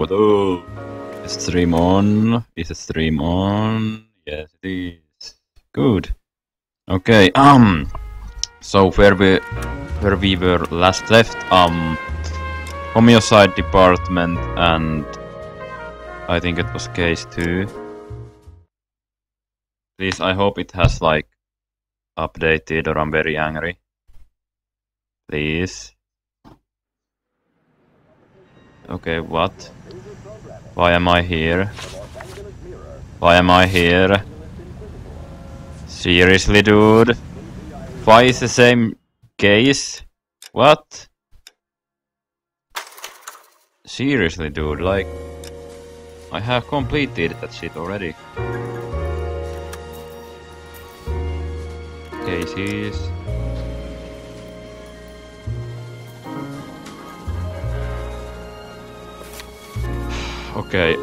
hello. Is stream on? Is the stream on? Yes, it is. Good. Okay. So where we were last left, homiocide department, and I think it was case 2. Please, I hope it has like updated, or I'm very angry. Please. Okay, what? Why am I here? Why am I here? Seriously, dude? Why is the same case? What? Seriously, dude, like... I have completed that shit already. Cases... Okay,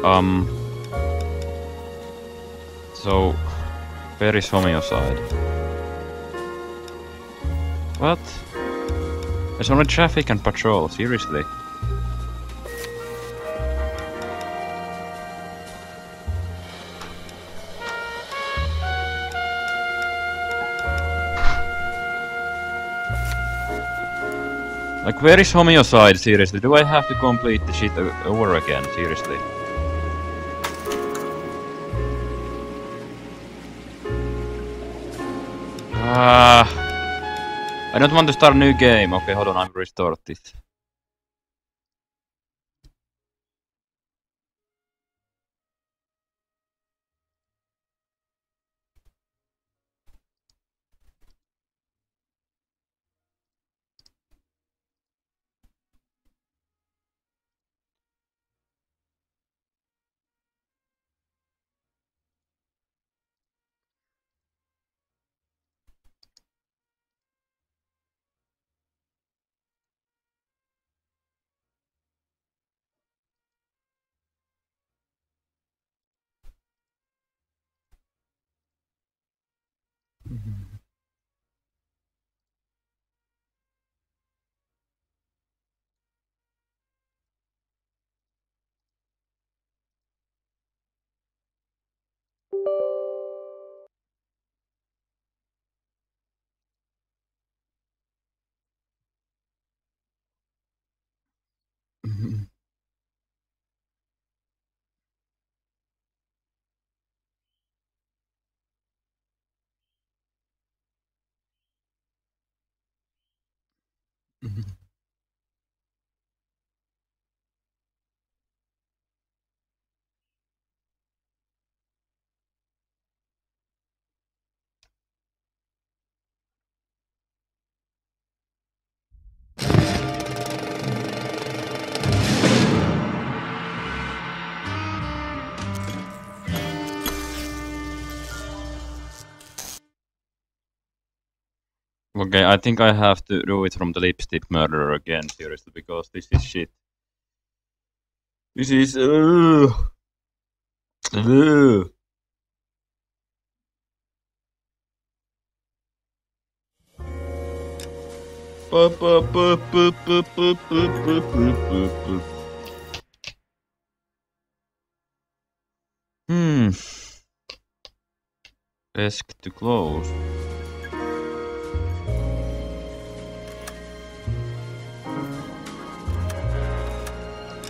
so... where is homiocide? What? There's only traffic and patrol, seriously? Like, where is homiocide, seriously? Do I have to complete the shit over again, seriously? I don't want to start a new game. Okay, hold on, I'm restart this. Okay, I think I have to do it from the lipstick murderer again, seriously, because this is shit. This is... Desk to close.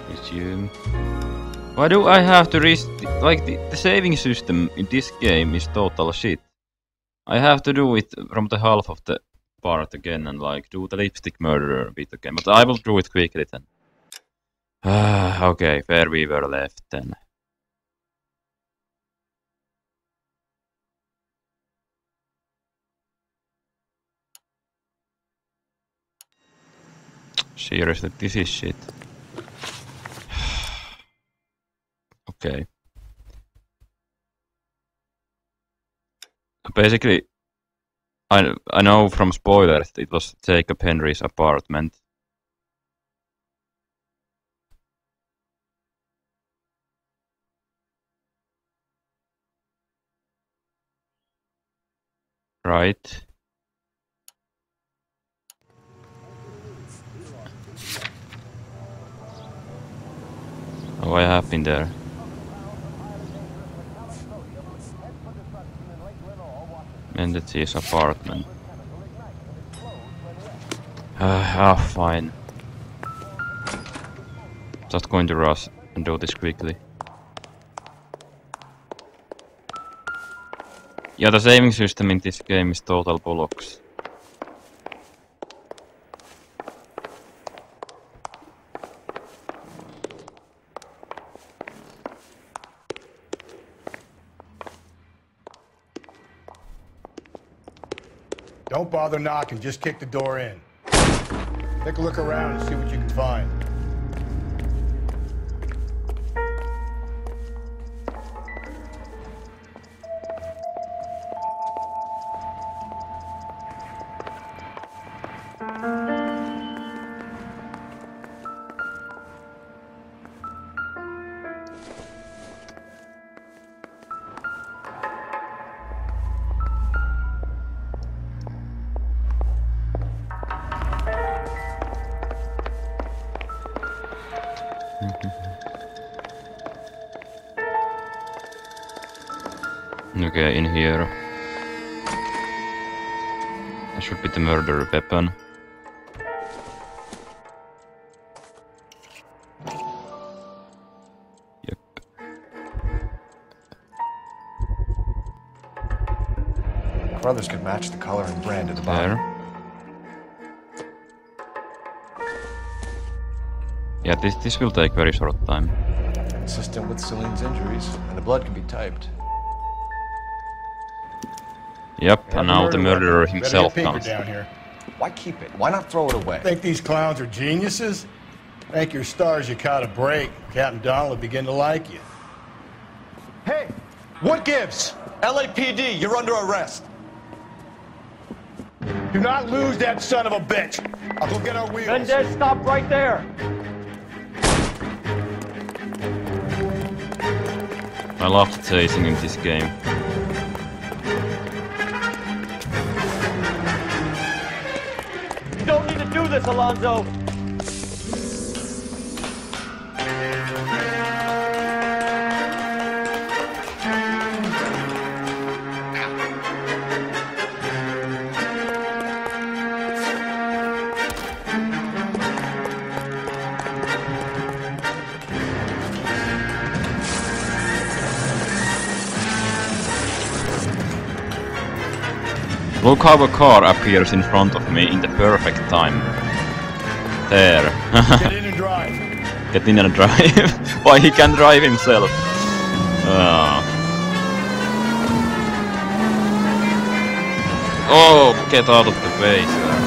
Resume. Why do I have to like the saving system in this game is total shit. I have to do it from the half of the part again and like do the lipstick murderer bit again, but I will do it quickly then. Okay, where we were left then. Seriously, this is shit. Okay. Basically, I know from spoilers it was Jacob Henry's apartment. Right. Oh, I have been there. Entity's apartment. Fine. Just going to rush and do this quickly. Yeah, the saving system in this game is total bollocks. Don't bother knocking, just kick the door in. Take a look around and see what you can find. Okay, in here. That should be the murder weapon. Yep. Brothers could match the color and brand of the body. There. Yeah, this will take very short time. Consistent with Celine's injuries, and the blood can be typed. Yep, and now the murderer himself Better get comes. Pinker down here. Why keep it? Why not throw it away? Think these clowns are geniuses? Thank your stars you caught a break. Captain Donald will begin to like you. Hey, what gives? LAPD, you're under arrest. Do not lose that son of a bitch. I'll go get our wheels. Mendez, stop right there. I love chasing in this game. You don't need to do this, Alonzo. Look how a car appears in front of me in the perfect time. There. Get in and drive. Get in and drive. Why, he can drive himself. Oh, get out of the way, sir.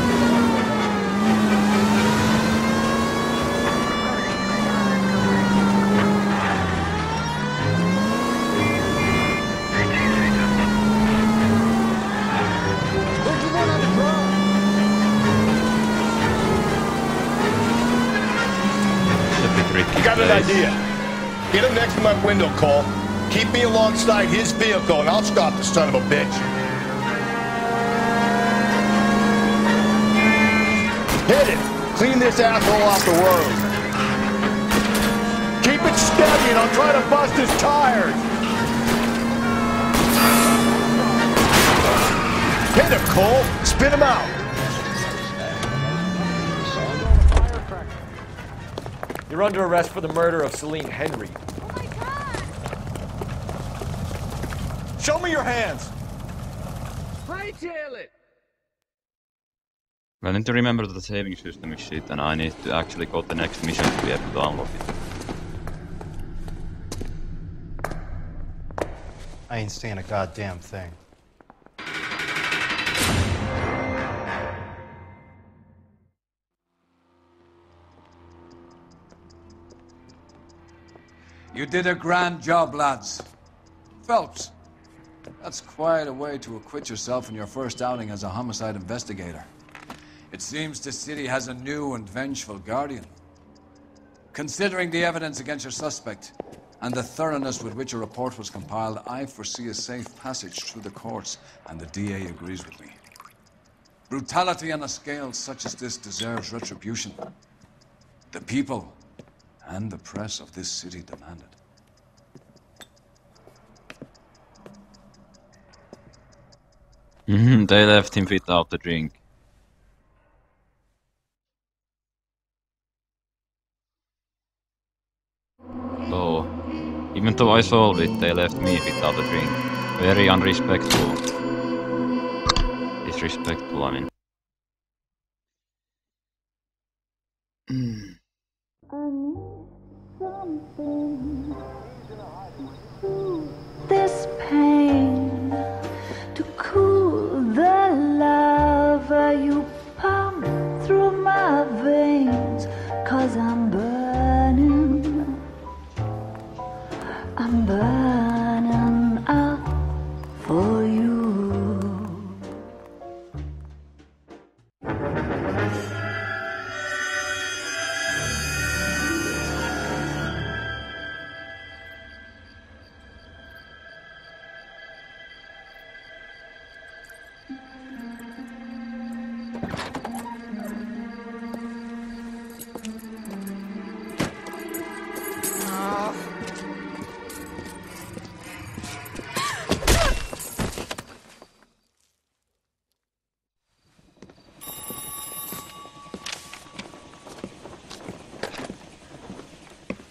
I got an idea. Get him next to my window, Cole. Keep me alongside his vehicle, and I'll stop the son of a bitch. Hit it! Clean this asshole off the road. Keep it steady, and I'll try to bust his tires. Hit him, Cole. Spit him out. You're under arrest for the murder of Celine Henry. Oh my God! Show me your hands! Hightail it! I need to remember that the saving system is shit, and I need to actually go to the next mission to be able to unlock it. I ain't saying a goddamn thing. You did a grand job, lads. Phelps, that's quite a way to acquit yourself in your first outing as a homicide investigator. It seems the city has a new and vengeful guardian. Considering the evidence against your suspect and the thoroughness with which a report was compiled, I foresee a safe passage through the courts, and the DA agrees with me. Brutality on a scale such as this deserves retribution. The people and the press of this city demanded. They left him without the drink. Oh, even though I solved it, they left me without a drink. Very unrespectful. Disrespectful, I mean. This pain to cool the lava you pump through my veins, 'cause I'm burning up for you.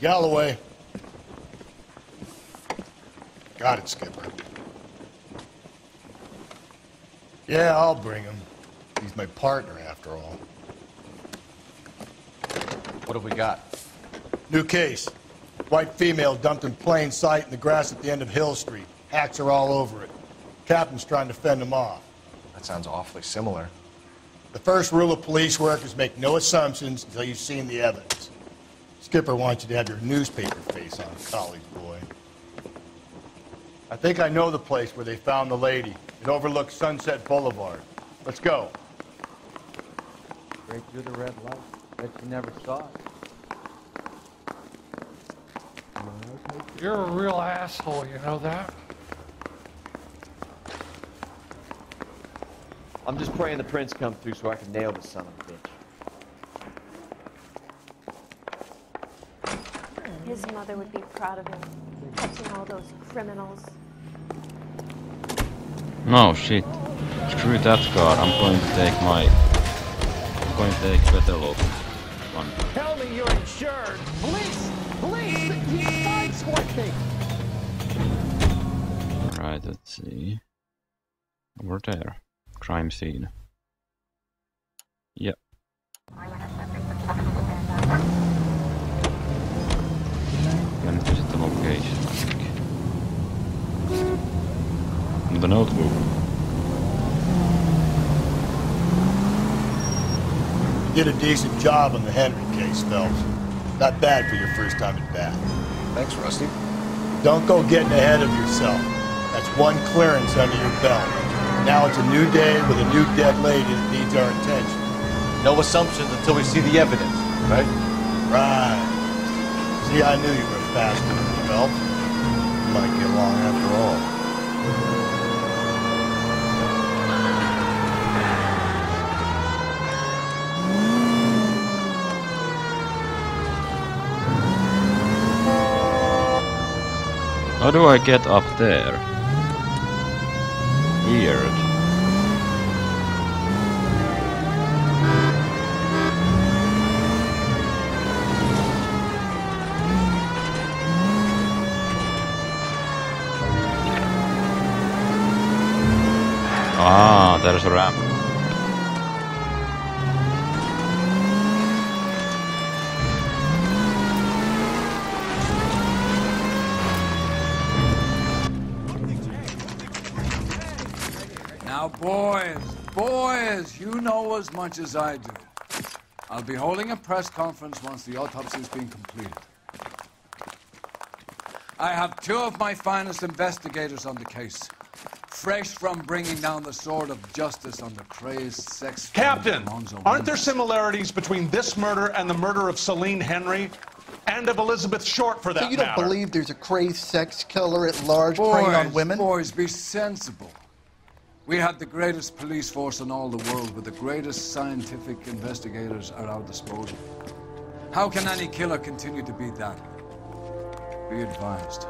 Galloway. Got it, Skipper. Yeah, I'll bring him. He's my partner, after all. What have we got? New case. White female dumped in plain sight in the grass at the end of Hill Street. Hacks are all over it. Captain's trying to fend him off. That sounds awfully similar. The first rule of police work is make no assumptions until you've seen the evidence. Skipper wants you to have your newspaper face on, college boy. I think I know the place where they found the lady. It overlooks Sunset Boulevard. Let's go. Break through the red light. Bet you never saw it. You're a real asshole, you know that? I'm just praying the prince come through so I can nail the son of a bitch. His mother would be proud of him, catching all those criminals. No, shit. Screw that car, I'm going to take better look. One. Tell me you're insured. Police! Police! He's sideswiping! Right, let's see. Over there. Crime scene. Yep. Let me visit the location, I think. The notebook. You did a decent job on the Henry case, Phelps. Not bad for your first time at bat. Thanks, Rusty. Don't go getting ahead of yourself. That's one clearance under your belt. Now it's a new day with a new dead lady that needs our attention. No assumptions until we see the evidence, right? Right. See, I knew you were faster, Phelps. You might get along after all. How do I get up there? Weird. Ah, there's a ramp. Now, boys, you know as much as I do. I'll be holding a press conference once the autopsy's been completed. I have two of my finest investigators on the case, fresh from bringing down the sword of justice on the crazed sex... Captain, aren't there similarities between this murder and the murder of Celine Henry? And of Elizabeth Short, for that So you don't matter? believe there's a crazed sex killer at large preying on women? Boys, be sensible. We have the greatest police force in all the world with the greatest scientific investigators at our disposal. How can any killer continue to be that? Be advised.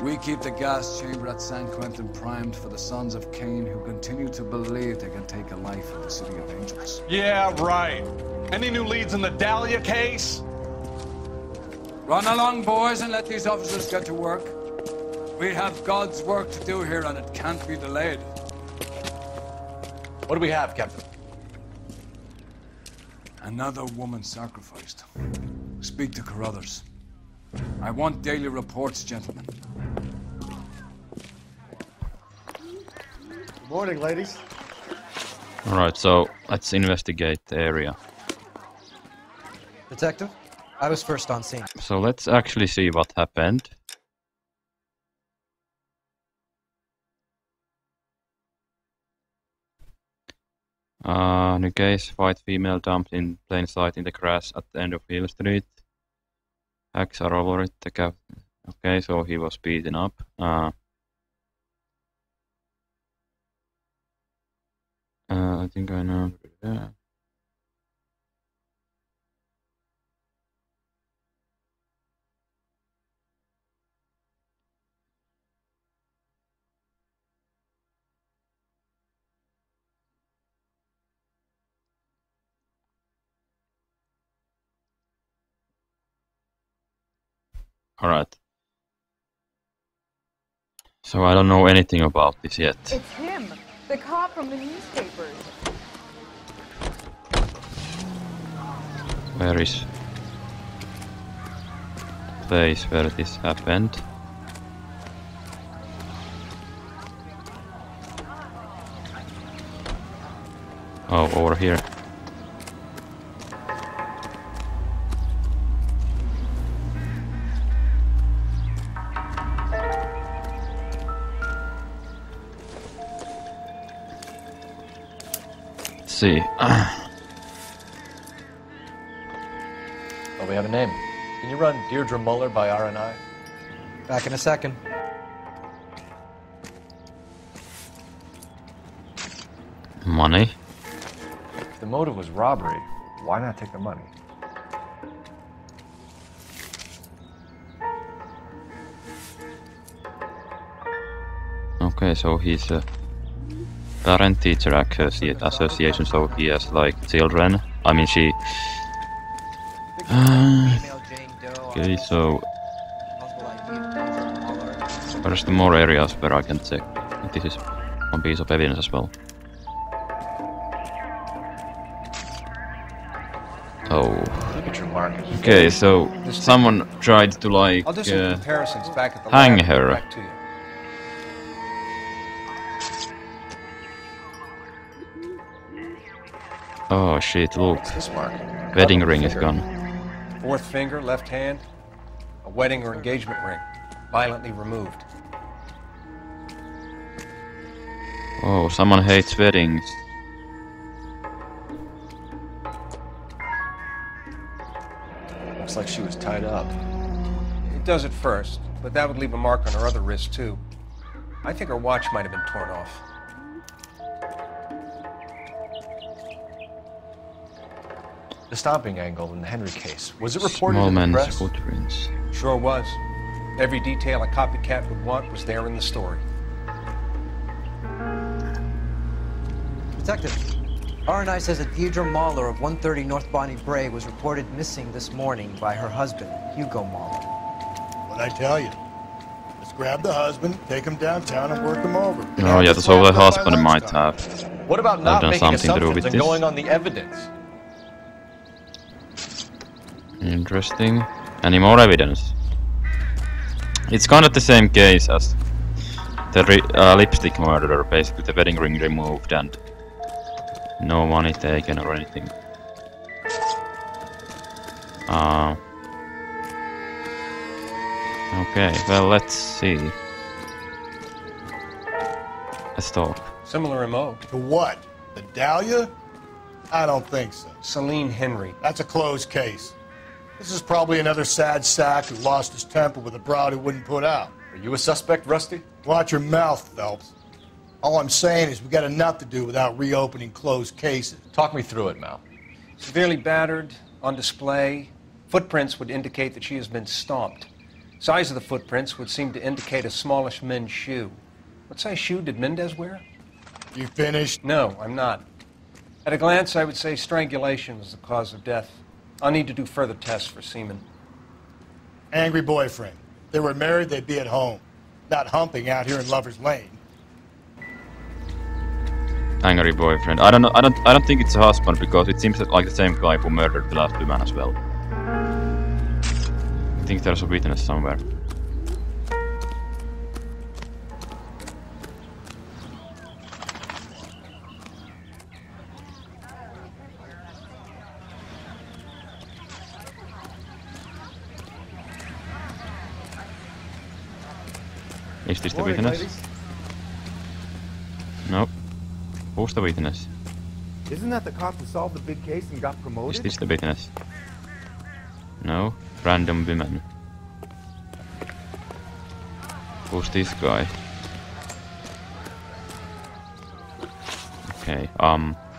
We keep the gas chamber at San Quentin primed for the sons of Cain who continue to believe they can take a life in the City of Angels. Yeah, right. Any new leads in the Dahlia case? Run along, boys, and let these officers get to work. We have God's work to do here, and it can't be delayed. What do we have, Captain? Another woman sacrificed. Speak to Carruthers. I want daily reports, gentlemen. Good morning, ladies. Alright, so let's investigate the area. Detective, I was first on scene. So let's actually see what happened. New case, white female dumped in plain sight in the grass at the end of Hill Street. Hacks are over it. Okay, so he was beaten up. I think I know. Yeah. Alright. So I don't know anything about this yet. It's him, the cop from the newspapers. Where is the place where this happened? Oh, over here. See. Oh, we have a name. Can you run Deirdre Muller by R&I? Back in a second. Money. If the motive was robbery, why not take the money? Okay, so he's a parent-teacher association, so he has like children. I mean, she. Okay, so there's more areas where I can check. This is one piece of evidence as well. Oh. Okay, so someone tried to like hang her. Oh shit, look. Wedding ring is gone. Fourth finger, left hand, a wedding or engagement ring, violently removed. Oh, someone hates weddings. Looks like she was tied up. It does at first, but that would leave a mark on her other wrist too. I think her watch might have been torn off. The stomping angle in the Henry case, was it reported Small in the man's press? footprints. Sure was. Every detail a copycat would want was there in the story. Detective, R&I says that Deirdre Mahler of 130 North Bonnie Bray was reported missing this morning by her husband, Hugo Mahler. What'd I tell you? Let's grab the husband, take him downtown, and work him over. Oh yeah, so the husband might have What about not done making something to do with assumptions and this. going on the evidence? Interesting. Any more evidence? It's kind of the same case as the lipstick murderer, basically the wedding ring removed and no money taken or anything. Okay, well let's see. Let's talk. Similar MO. To what? The Dahlia? I don't think so. Celine Henry. That's a closed case. This is probably another sad sack who lost his temper with a broad who wouldn't put out. Are you a suspect, Rusty? Watch your mouth, Phelps. All I'm saying is we got enough to do without reopening closed cases. Talk me through it, Mal. Severely battered, On display, footprints would indicate that she has been stomped. Size of the footprints would seem to indicate a smallish men's shoe. What size shoe did Mendez wear? You finished? No, I'm not. At a glance, I would say strangulation was the cause of death. I'll need to do further tests for semen. Angry boyfriend. If they were married, they'd be at home, not humping out here in Lover's Lane. Angry boyfriend. I don't think it's a husband because it seems like the same guy who murdered the last woman as well. I think there's a witness somewhere. Is this the witness? Ladies. Nope. Who's the witness? Isn't that the cop who solved the big case and got Is promoted? this the witness? No. Random women. Who's this guy? Okay,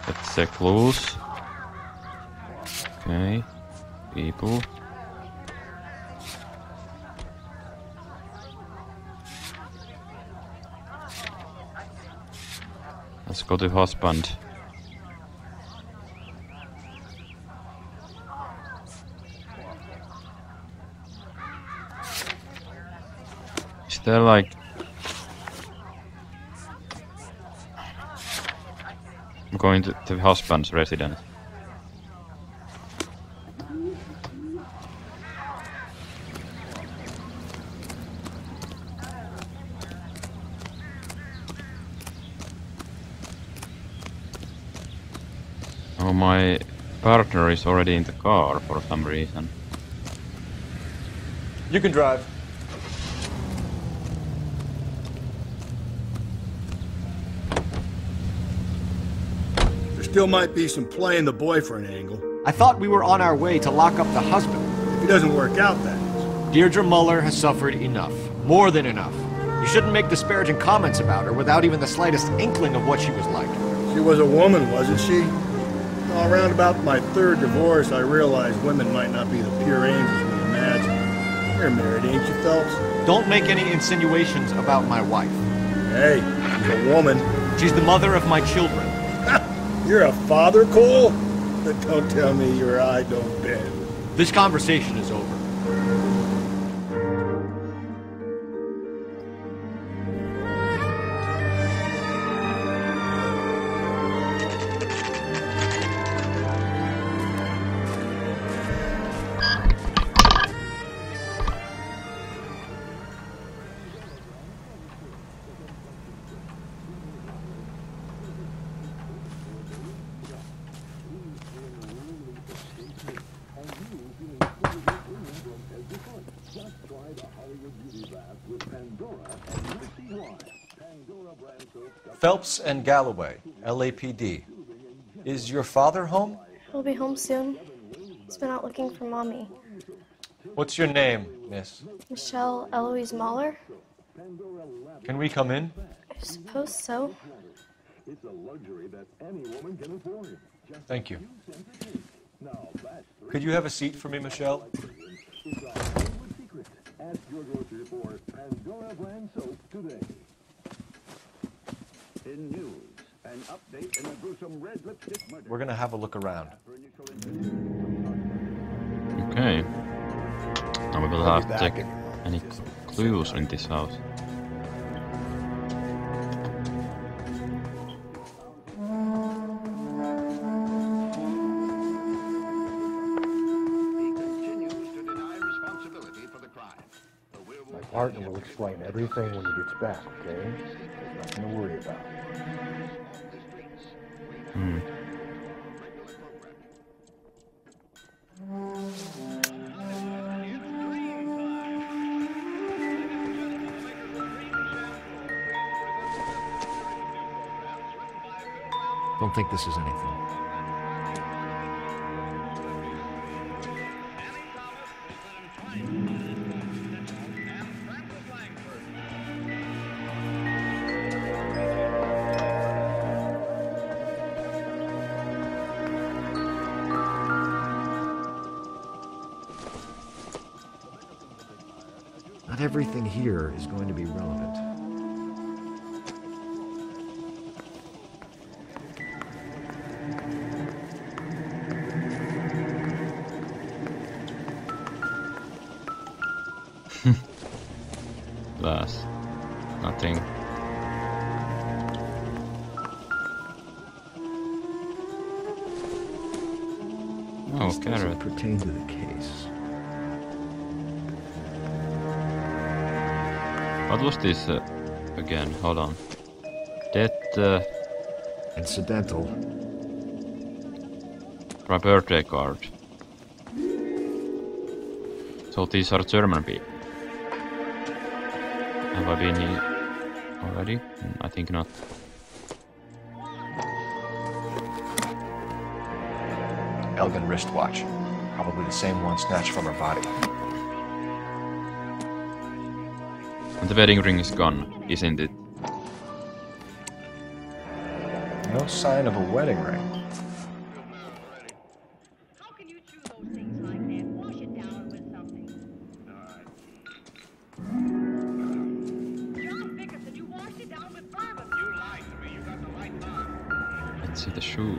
let's check clues. Okay. People. Let's go to husband. Is there like... I'm going to the husband's residence. Oh, my partner is already in the car for some reason. You can drive. There still might be some play in the boyfriend angle. I thought we were on our way to lock up the husband. If he doesn't work out, that is. Deirdre Muller has suffered enough. More than enough. You shouldn't make disparaging comments about her without even the slightest inkling of what she was like. She was a woman, wasn't she? All around about my third divorce, I realized women might not be the pure angels we imagine. You're married, ain't you, Phelps? Don't make any insinuations about my wife. Hey, she's a woman. She's the mother of my children. You're a father, Cole? But don't tell me your eye don't bend. This conversation is over. Phelps and Galloway, LAPD. Is your father home? He'll be home soon. He's been out looking for Mommy. What's your name, miss? Michelle Eloise Mahler? Can we come in? I suppose so. Thank you. Could you have a seat for me, Michelle? In news, an update in a gruesome red lipstick murder. We're gonna have a look around. Okay. Now we will have to check any clues in this house. My partner will explain everything when he gets back, okay? There's nothing to worry about. Don't think this is anything. Not everything here is going to be relevant. Glass. Nothing. Oh, This carrot. doesn't pertain to the case. What was this again? Hold on. That incidental. My birthday card. So these are German people. Have I been here already? I think not. Elgin wristwatch. Probably the same one snatched from her body. And the wedding ring is gone, isn't it? No sign of a wedding ring. Let's see the shoe.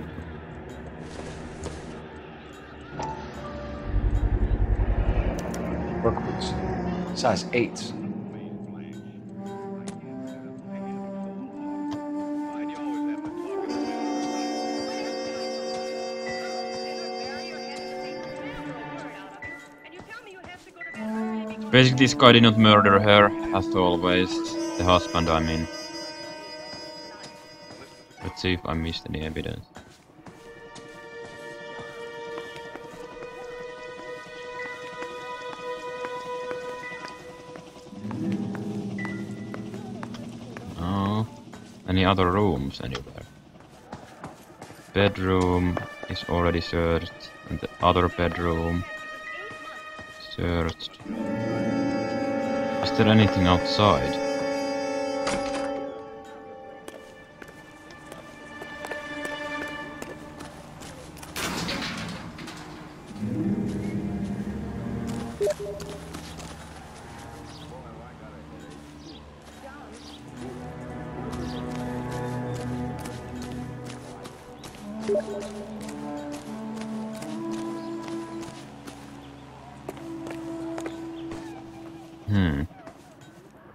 Work boots. Size 8s. Basically, this guy did not murder her, as always. The husband, I mean. Let's see if I missed any evidence. No. Any other rooms anywhere? Bedroom is already searched, and the other bedroom searched. Is there anything outside?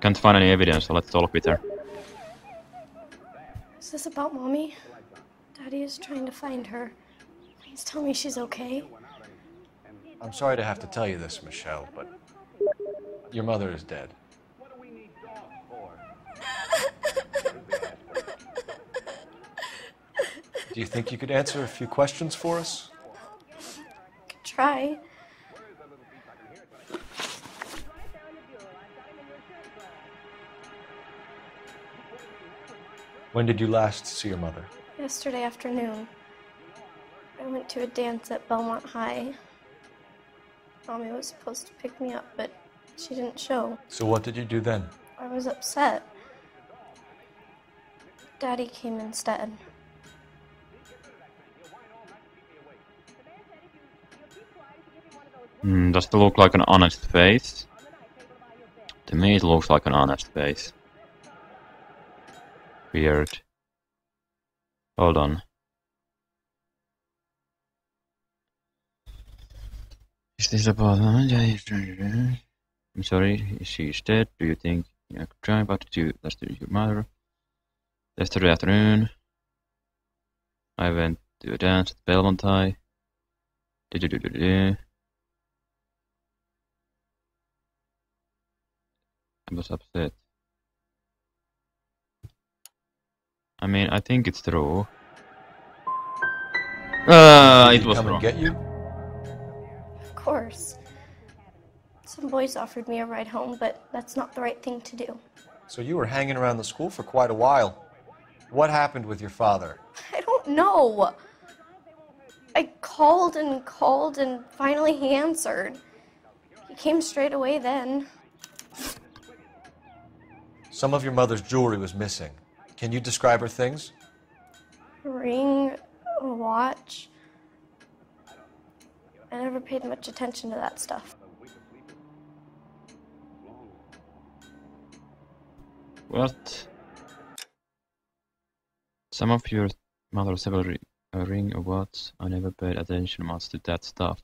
Can't find any evidence, so let's talk with her. Is this about Mommy? Daddy is trying to find her. Please tell me she's okay. I'm sorry to have to tell you this, Michelle, but your mother is dead. Do you think you could answer a few questions for us? Could try. When did you last see your mother? Yesterday afternoon. I went to a dance at Belmont High. Mommy was supposed to pick me up, but she didn't show. So what did you do then? I was upset. Daddy came instead. Does it look like an honest face? To me it looks like an honest face. Weird. Hold on. Is this about... I'm sorry, she's dead. Do you think I could try? What did you... That's your mother. Yesterday afternoon, I went to a dance at Belmont High. I was upset. I mean, I think it's true. It was come wrong. and get you? Of course. Some boys offered me a ride home, but that's not the right thing to do. So you were hanging around the school for quite a while. What happened with your father? I don't know. I called and finally he answered. He came straight away then. Some of your mother's jewelry was missing. Can you describe her things? A ring, a watch. I never paid much attention to that stuff. What? Some of your mother several ring of what? I never paid attention much to that stuff.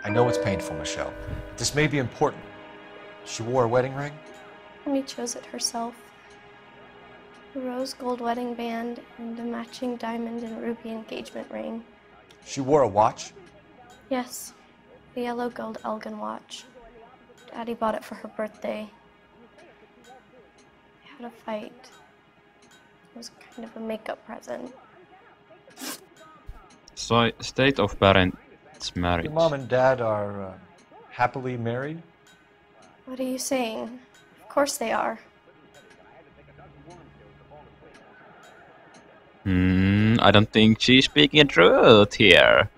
I know it's painful, Michelle. This may be important. She wore a wedding ring? Amy chose it herself. A rose gold wedding band and a matching diamond and ruby engagement ring. She wore a watch? Yes, the yellow gold Elgin watch. Daddy bought it for her birthday. They had a fight. It was kind of a makeup present. So, state of parents' marriage. Your mom and dad are happily married? What are you saying? Of course they are. I don't think she's speaking the truth here.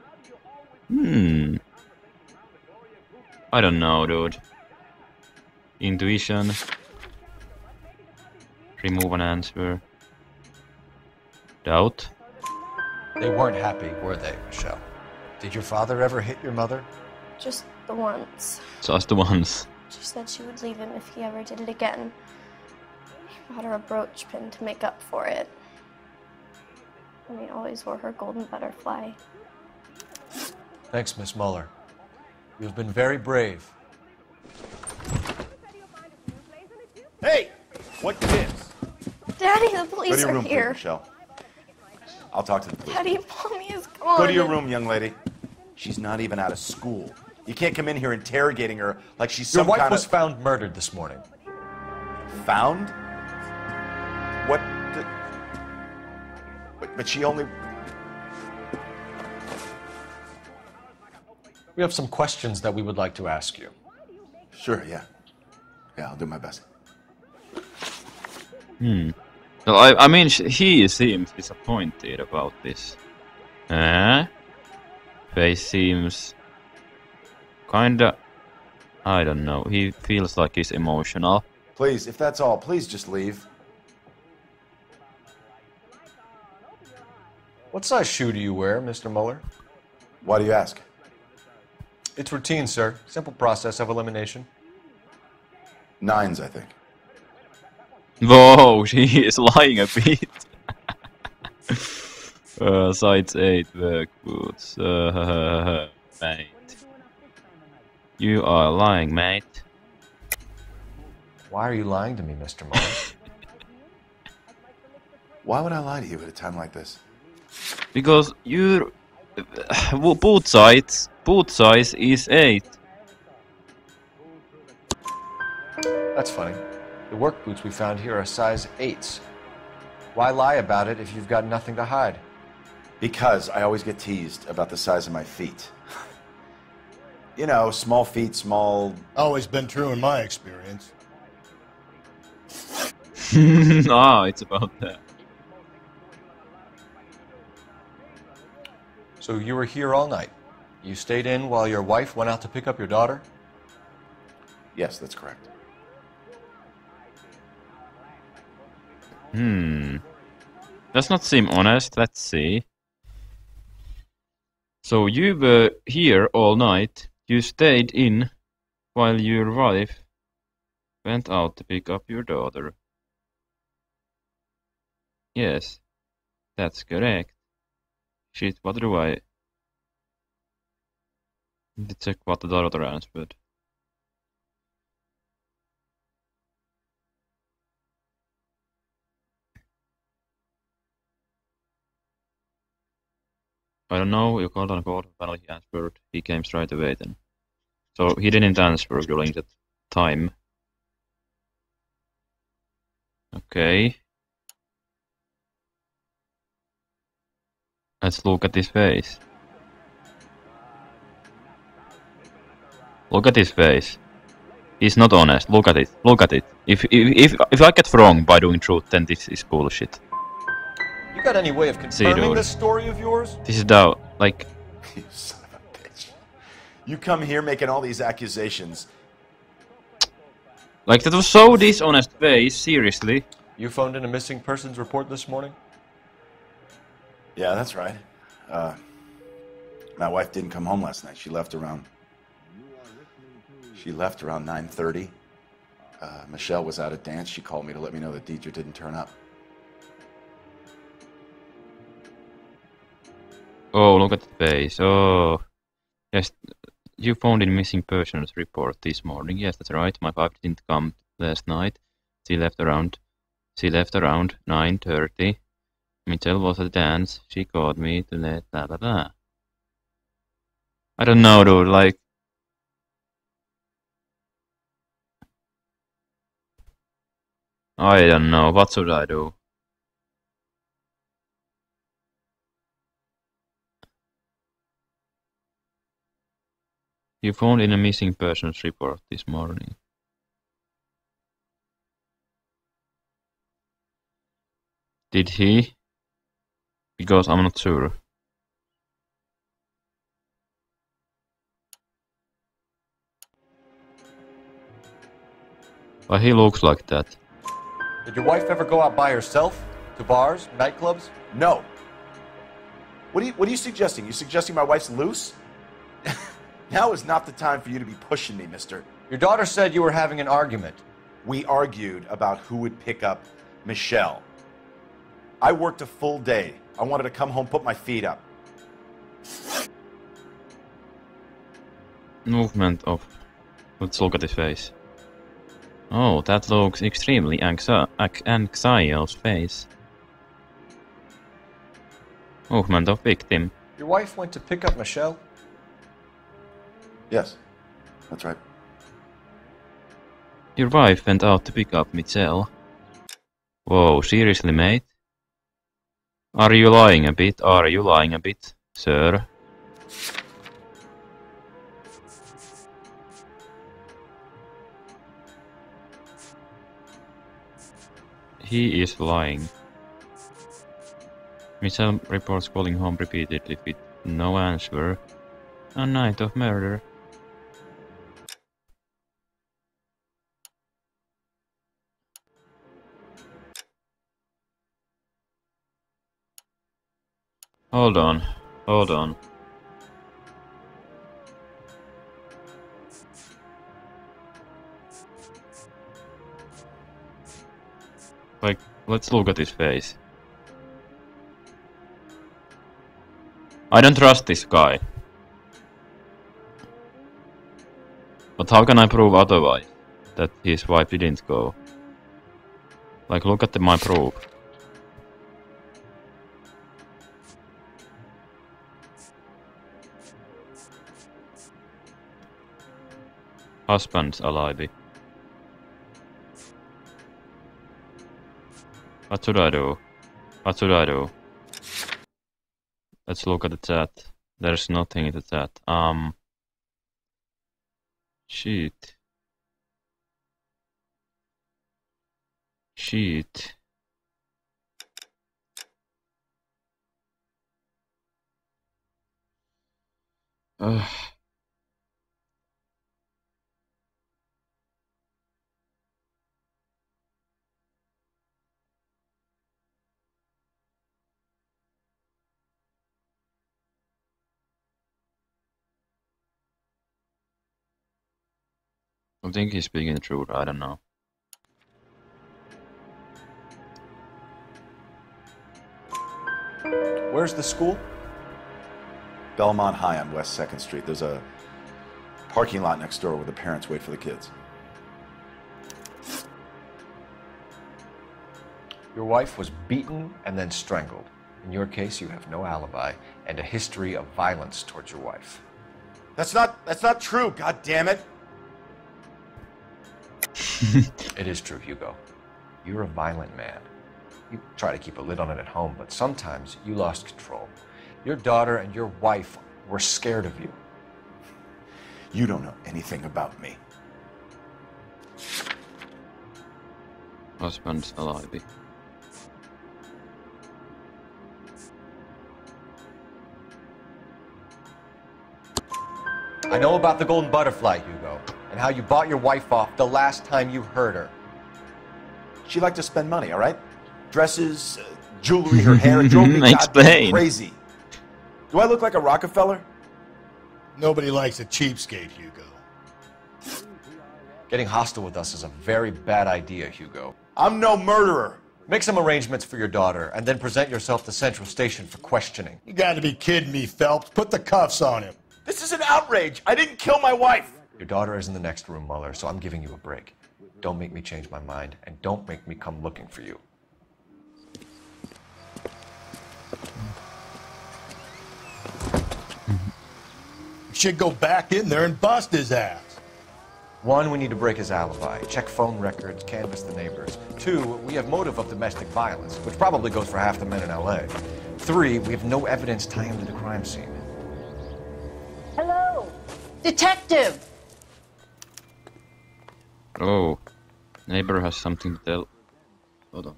I don't know, dude. Intuition. Remove an answer. Doubt. They weren't happy, were they, Michelle? Did your father ever hit your mother? Just the once. Just the once. She said she would leave him if he ever did it again. He bought her a brooch pin to make up for it. And he always wore her golden butterfly. Thanks, Miss Muller. You've been very brave. Hey! What gives? Daddy, the police Go to your are room, please, here. Michelle. I'll talk to the police. Daddy, Mommy is gone. Go to your room, young lady. She's not even out of school. You can't come in here interrogating her like she's Your some wife kind was of... found murdered this morning. Found? What? But she only... We have some questions that we would like to ask you. Sure, yeah. Yeah, I'll do my best. Well, I mean, he seems disappointed about this. Face seems... kinda... I don't know, he feels like he's emotional. Please, if that's all, please just leave. What size shoe do you wear, Mr. Muller? Why do you ask? It's routine, sir. Simple process of elimination. 9s, I think. Whoa, she is lying a bit. Size 8 work boots. Mate. You are lying, mate. Why are you lying to me, Mr. Muller? Why would I lie to you at a time like this? Because your boot size is 8. That's funny. The work boots we found here are size 8s. Why lie about it if you've got nothing to hide? Because I always get teased about the size of my feet. You know, small feet, small... Always been true in my experience. It's about that. So you were here all night. You stayed in while your wife went out to pick up your daughter? Yes, that's correct. Does not seem honest. Let's see. So you were here all night. You stayed in while your wife went out to pick up your daughter. Yes, that's correct. Shit, what do I... need to check what the daughter answered. I don't know, you called on a call, finally he answered, he came straight away then. So he didn't answer during that time. Okay. Let's look at his face. Look at his face. He's not honest. Look at it. Look at it. If I get wrong by doing truth, then this is bullshit. You got any way of confirming dude. this story of yours? This is doubt. Like... You son of a bitch. You come here making all these accusations. Like, that was so dishonest face, seriously. You phoned in a missing persons report this morning? Yeah, that's right. My wife didn't come home last night. She left around She left around 9:30. Michelle was out at dance. She called me to let me know that Deidre didn't turn up. Oh, look at the face. Oh. Yes, you phoned in missing persons report this morning. Yes, that's right. My wife didn't come last night. She left around 9:30. Michelle was at the dance. She called me to let blah blah blah. I don't know, dude, like... I don't know, what should I do? You phoned in a missing persons report this morning. Did he? Because I'm not sure. But he looks like that. Did your wife ever go out by herself? To bars, nightclubs? No. What are you suggesting? You suggesting my wife's loose? Now is not the time for you to be pushing me, mister. Your daughter said you were having an argument. We argued about who would pick up Michelle. I worked a full day. I wanted to come home, put my feet up. Movement of... Let's look at his face. Oh, that looks extremely anxious face. Movement of victim. Your wife went to pick up Michelle? Yes, that's right. Your wife went out to pick up Michelle. Whoa, seriously, mate? Are you lying a bit? Are you lying a bit, sir? He is lying. Michelle reports calling home repeatedly with no answer. A night of murder. Hold on. Hold on. Like, let's look at his face. I don't trust this guy. But how can I prove otherwise? That his wife didn't go? Like, look at my proof. Husband's alibi. What should I do? What should I do? Let's look at the chat. There's nothing in the chat. Shit. Shit. I think he's speaking the truth, I don't know. Where's the school? Belmont High on West 2nd Street. There's a parking lot next door where the parents wait for the kids. Your wife was beaten and then strangled. In your case, you have no alibi and a history of violence towards your wife. That's not true, god damn it. It is true, Hugo. You're a violent man. You try to keep a lid on it at home, but sometimes you lost control. Your daughter and your wife were scared of you. You don't know anything about me. Husband's alibi. I know about the golden butterfly, Hugo, and how you bought your wife off the last time you heard her. She liked to spend money, all right? Dresses, jewelry, her hair, it drove me goddamn crazy. Do I look like a Rockefeller? Nobody likes a cheapskate, Hugo. Getting hostile with us is a very bad idea, Hugo. I'm no murderer. Make some arrangements for your daughter, and then present yourself to Central Station for questioning. You gotta be kidding me, Phelps. Put the cuffs on him. This is an outrage. I didn't kill my wife. Your daughter is in the next room, Mueller, so I'm giving you a break. Don't make me change my mind, and don't make me come looking for you. You should go back in there and bust his ass. 1, we need to break his alibi. Check phone records, canvass the neighbors. 2, we have motive of domestic violence, which probably goes for half the men in L.A. 3, we have no evidence tying him to the crime scene. Hello, detective. Oh, neighbor has something to tell. Hold on.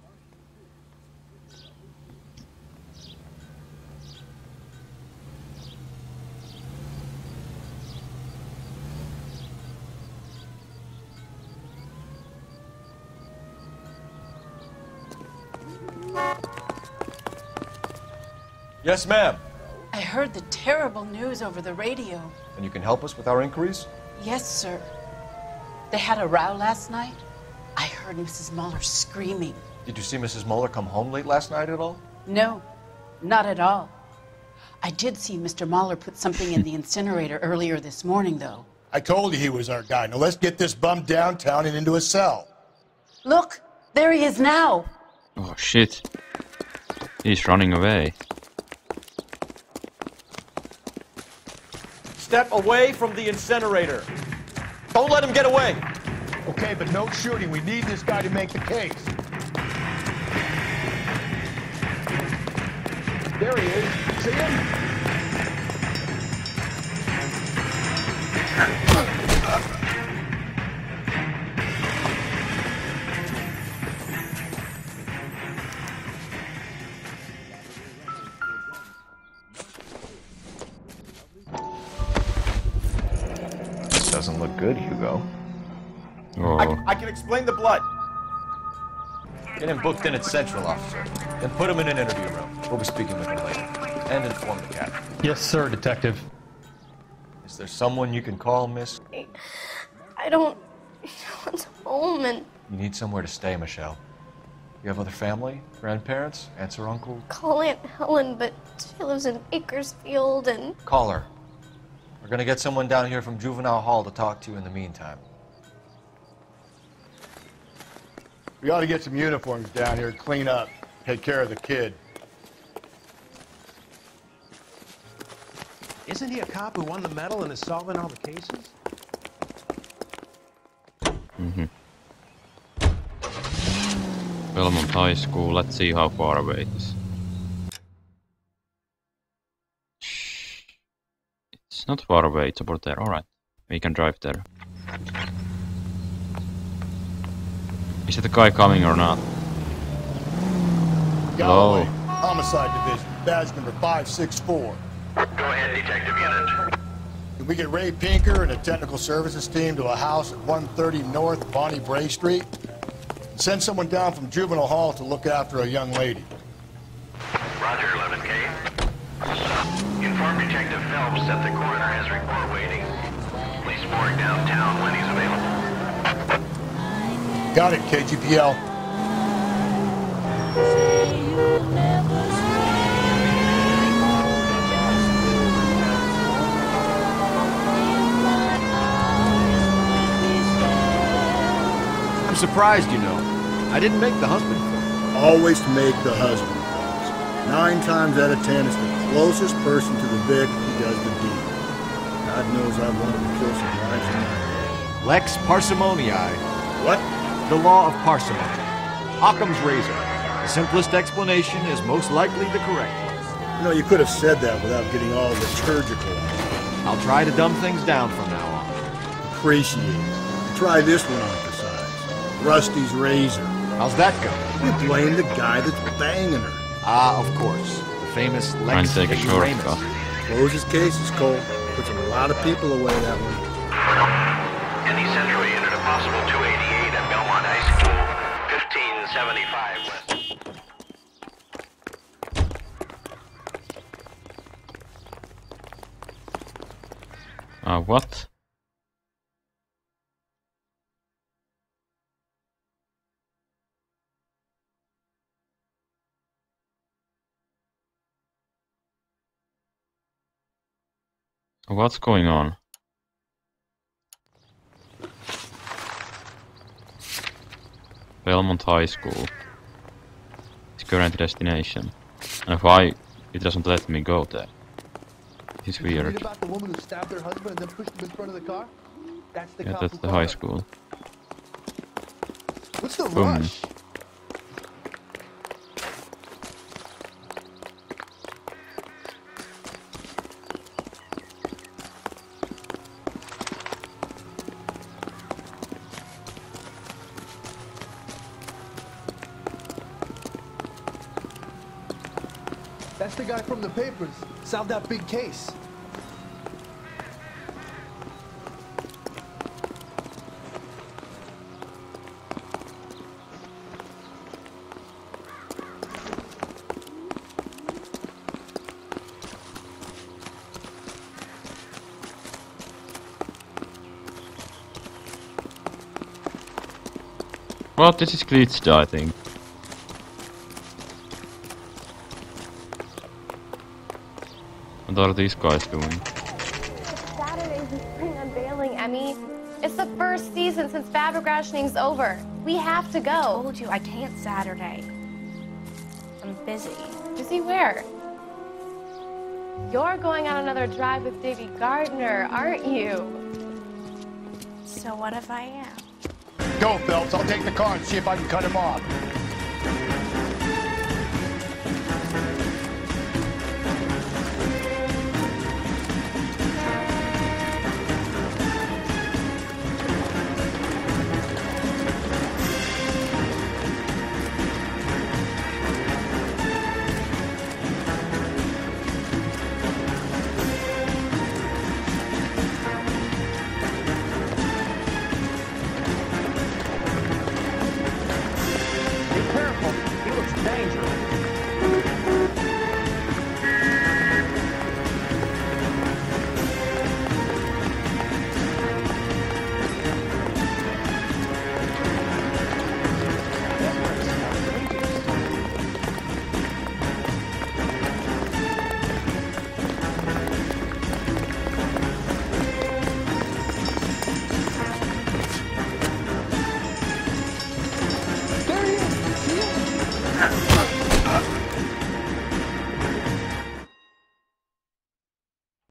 Yes, ma'am. I heard the terrible news over the radio. And you can help us with our inquiries? Yes, sir. They had a row last night. I heard Mrs. Mueller screaming. Did you see Mrs. Mueller come home late last night at all? No, not at all. I did see Mr. Mueller put something in the incinerator earlier this morning, though. I told you he was our guy. Now let's get this bum downtown and into a cell. Look, there he is now. Oh shit. He's running away. Step away from the incinerator. Don't let him get away. Okay, but no shooting. We need this guy to make the case. There he is. See him? Doesn't look good, Hugo. Oh. I can explain the blood. Get him booked in at Central, officer. Then put him in an interview room. We'll be speaking with him later. And inform the captain. Yes, sir, detective. Is there someone you can call, miss? I don't want home and You need somewhere to stay, Michelle. You have other family? Grandparents? Aunts or uncle? call Aunt Helen, but she lives in Bakersfield and Call her. We're gonna get someone down here from Juvenile Hall to talk to you in the meantime. We ought to get some uniforms down here, clean up, take care of the kid. Isn't he a cop who won the medal and is solving all the cases? Belmont High School, let's see how far away it is. It's not far away, it's about there. Alright, we can drive there. Is it the guy coming or not? Galloway, Hello. Homicide Division, badge number 564. Go ahead, Detective Unit. Can we get Ray Pinker and a technical services team to a house at 130 North Bonnie Bray Street? Send someone down from Juvenile Hall to look after a young lady. Roger, 11K. Inform Detective Phelps that the coroner has report waiting. Please report downtown when he's available. Got it, KGPL. I'm surprised, you know. I didn't make the husband film. Always make the husband. 9 times out of 10, it's the closest person to the Vic who does the deed. God knows I've wanted to kill some wives in my day. Lex parsimoniae. What? The law of parsimony. Occam's razor. The simplest explanation is most likely the correct one. You know, you could have said that without getting all liturgical. I'll try to dumb things down from now on. Appreciate it. Try this one on for size. Rusty's razor. How's that go? You blame the guy that's banging her. Ah, of course. The famous Lex Take a ignoramus. shortcut. Closes cases, Cole. Puts a lot of people away that way. Any Central Unit, a possible 288 at Belmont High School, 1575 West. What? What's going on? Belmont High School. Its current destination. And why it doesn't let me go there? It's Did you read weird. about the woman who stabbed her husband and then pushed him in front of the car? That's the Yeah, cop that's who the caught high her. school. What's the Boom. rush? That's the guy from the papers. Solved that big case. Well, this is glitched, I think. What are these guys doing? Saturday's the spring unveiling, Emmy. It's the first season since fabricationing's over. We have to go. I told you I can't Saturday. I'm busy. Busy where? You're going on another drive with Davy Gardner, aren't you? So what if I am? Go, Phelps. I'll take the car and see if I can cut him off.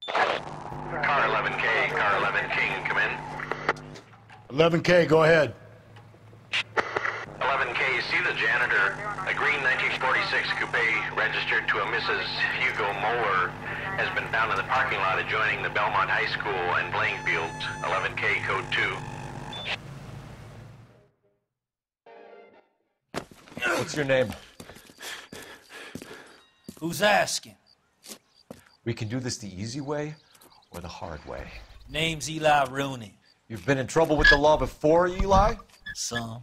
Car 11K, car 11K, come in. 11K, go ahead. 11K, see the janitor. A green 1946 coupe registered to a Mrs. Hugo Moeller has been found in the parking lot adjoining the Belmont High School and playing fields. 11K, code 2. What's your name? Who's asking? We can do this the easy way or the hard way. Name's Eli Rooney. You've been in trouble with the law before, Eli? Some.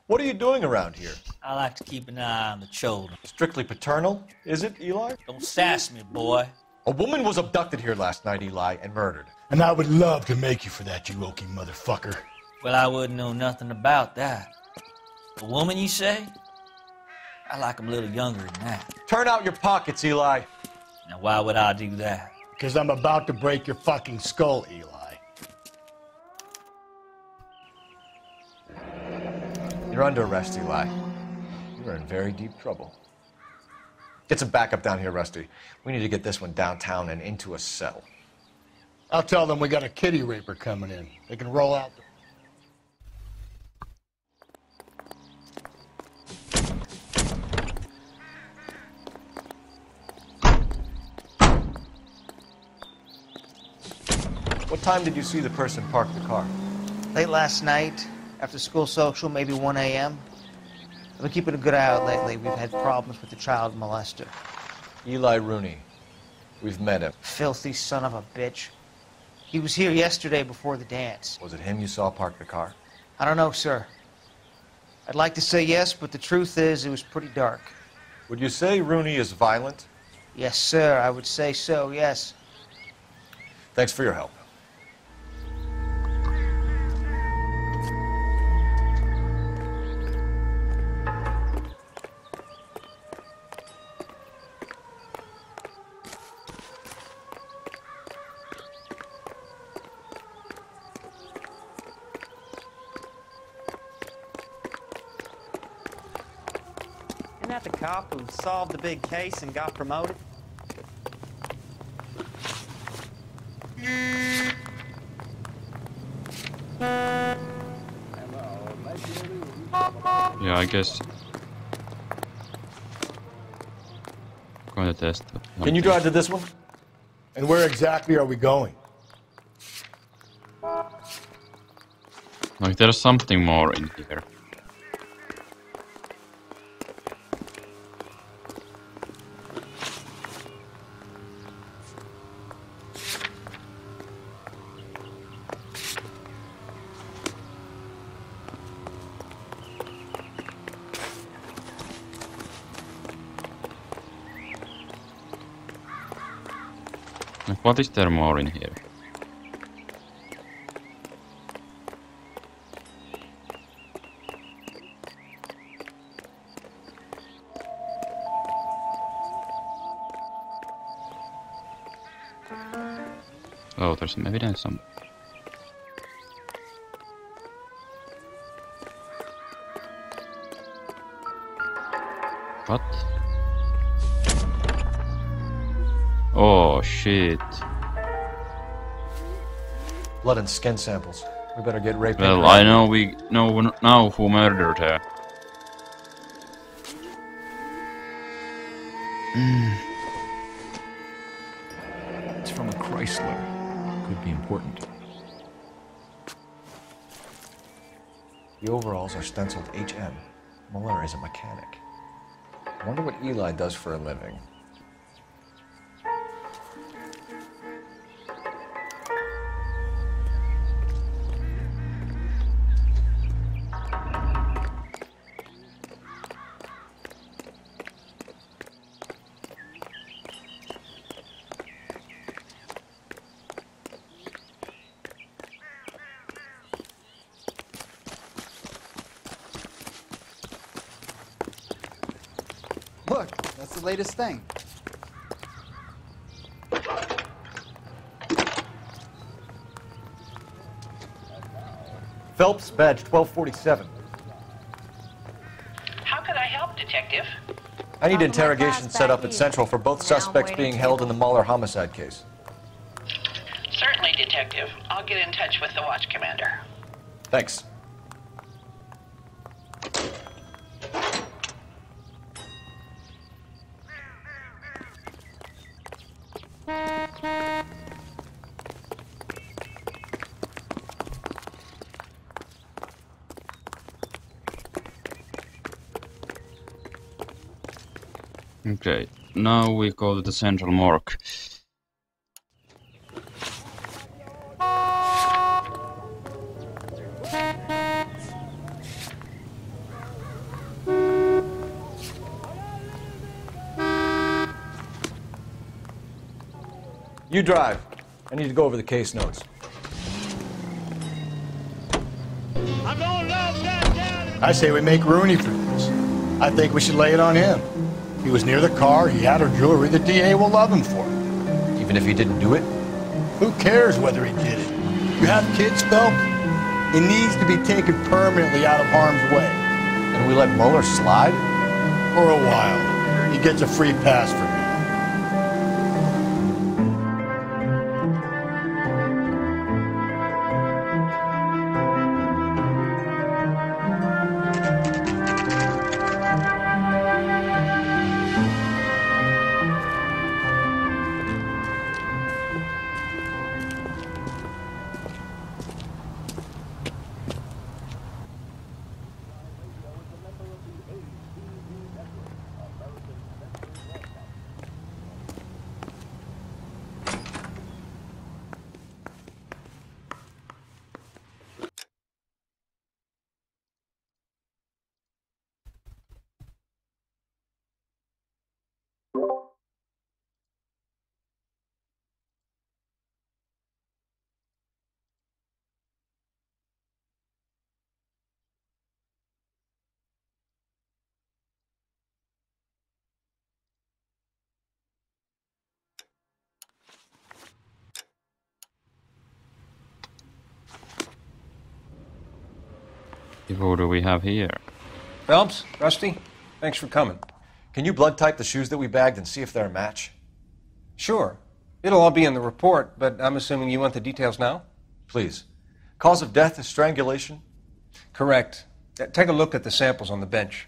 What are you doing around here? I like to keep an eye on the children. Strictly paternal, is it, Eli? Don't sass me, boy. A woman was abducted here last night, Eli, and murdered. And I would love to make you for that, you oaky motherfucker. Well, I wouldn't know nothing about that. A woman, you say? I like 'em a little younger than that. Turn out your pockets, Eli. Now, why would I do that? Because I'm about to break your fucking skull, Eli. You're under arrest, Eli. You're in very deep trouble. Get some backup down here, Rusty. We need to get this one downtown and into a cell. I'll tell them we got a kitty raper coming in. They can roll out. What time did you see the person park the car? Late last night, after school social, maybe 1 a.m. I've been keeping a good eye out lately. We've had problems with the child molester. Eli Rooney. We've met him. Filthy son of a bitch. He was here yesterday before the dance. Was it him you saw park the car? I don't know, sir. I'd like to say yes, but the truth is it was pretty dark. Would you say Rooney is violent? Yes, sir. I would say so, yes. Thanks for your help. Isn't that the cop who solved the big case and got promoted? Yeah, I guess. Going to test. Can you drive to this one? And where exactly are we going? Like there's something more in here. Like, what is there more in here? Oh, there's some evidence somewhere. What? Oh shit. Blood and skin samples. We better get Ray. Well, I know we know now who murdered her. It's from a Chrysler. Could be important. The overalls are stenciled HM. Muller is a mechanic. I wonder what Eli does for a living. Look, that's the latest thing. Phelps, badge 1247. How could I help, Detective? I need interrogation set up at Central for both suspects being held in the Mahler homicide case. Certainly, Detective. I'll get in touch with the watch commander. Thanks. Okay, now we go to the central morgue. You drive. I need to go over the case notes. I say we make Rooney for this. I think we should lay it on him. He was near the car, he had her jewelry, the DA will love him for it. Even if he didn't do it? Who cares whether he did it? You have kids, Phelps? He needs to be taken permanently out of harm's way. And we let Muller slide? For a while. He gets a free pass for me. What do we have here? Phelps, Rusty, thanks for coming. Can you blood type the shoes that we bagged and see if they're a match? Sure. It'll all be in the report, but I'm assuming you want the details now? Please. Cause of death is strangulation? Correct. Take a look at the samples on the bench.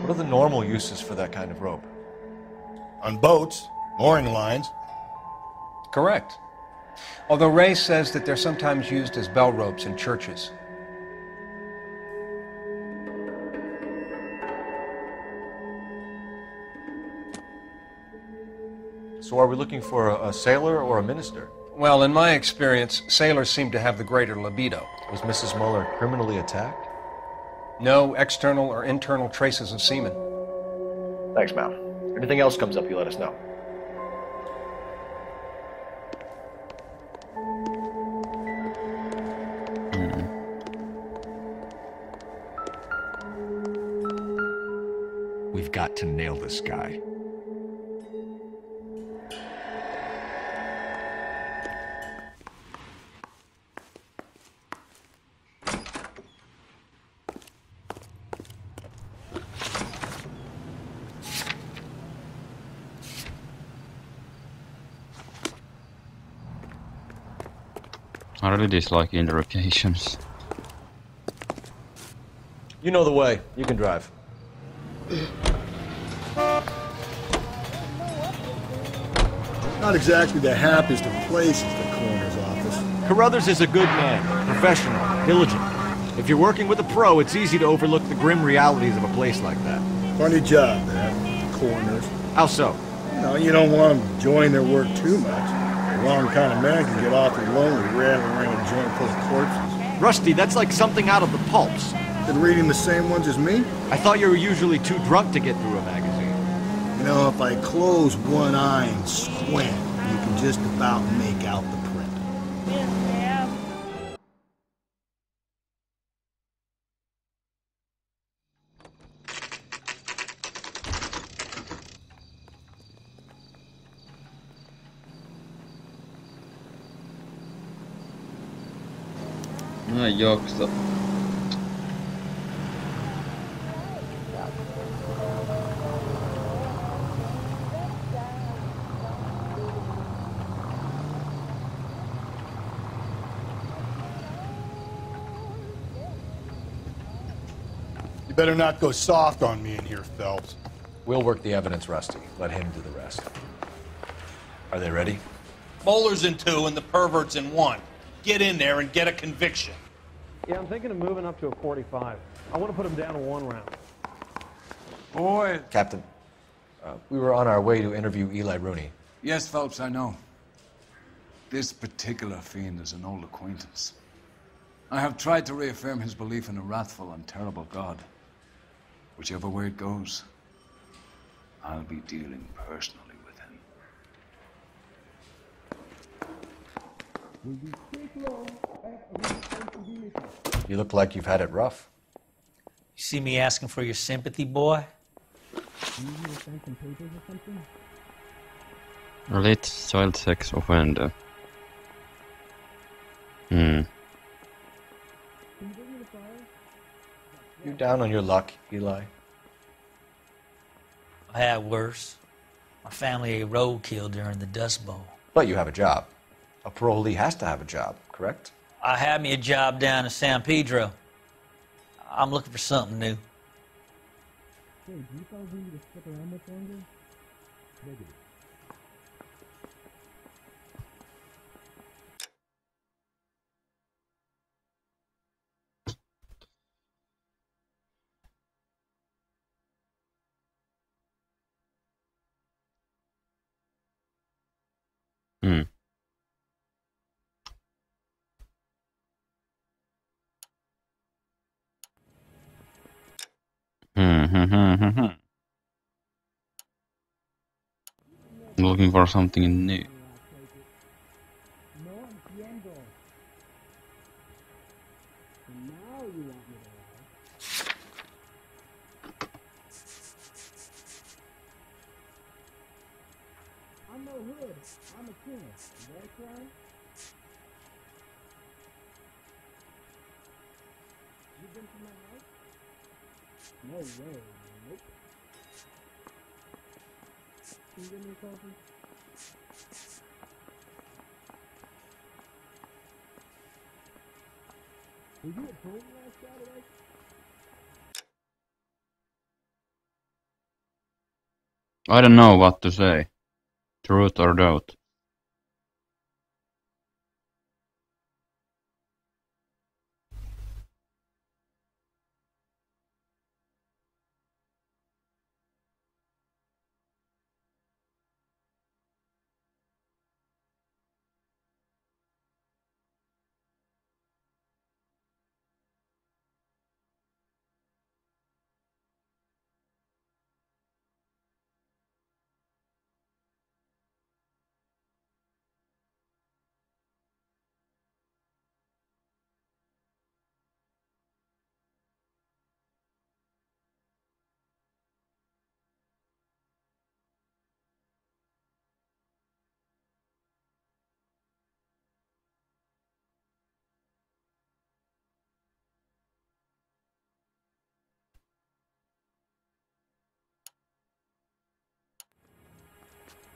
What are the normal uses for that kind of rope? On boats, mooring lines. Correct. Although Ray says that they're sometimes used as bell ropes in churches. So are we looking for a sailor or a minister? Well, in my experience, sailors seem to have the greater libido. Was Mrs. Muller criminally attacked? No external or internal traces of semen. Thanks, Mal. Anything else comes up, you let us know. We've got to nail this guy. I really dislike interrogations. You know the way. You can drive. Not exactly the happiest of places, the coroner's office. Carruthers is a good man, professional, diligent. If you're working with a pro, it's easy to overlook the grim realities of a place like that. Funny job, that, the coroner's. How so? You don't want them enjoying their work too much. The wrong kind of man can get awfully lonely rattling around a joint full of corpses. Rusty, that's like something out of the pulps. Been reading the same ones as me? I thought you were usually too drunk to get through a magazine. You know, if I close one eye and squint, you can just about make out the print. Mä en jaksa. You better not go soft on me in here, Phelps. We'll work the evidence, Rusty. Let him do the rest. Are they ready? Bowler's in 2 and the pervert's in 1. Get in there and get a conviction. Yeah, I'm thinking of moving up to a 45. I want to put him down to 1 round. Boy. Captain, we were on our way to interview Eli Rooney. Yes, Phelps, I know. This particular fiend is an old acquaintance. I have tried to reaffirm his belief in a wrathful and terrible God. Whichever way it goes, I'll be dealing personally with him. You look like you've had it rough. You see me asking for your sympathy, boy? Late child sex offender. You down on your luck, Eli? I had worse. My family ate roadkill during the Dust Bowl. But you have a job. A parolee has to have a job, correct? I had me a job down in San Pedro. I'm looking for something new. Hey, do you fellas need to stick around much longer? Negative. looking for something new. No entiendo. Now you want me to lie. I'm no hood. I'm a king. Is that a crime? You been to my house? No way. Nope. Can you give me a coffee? Were you at home last Saturday? I don't know what to say. Truth or doubt.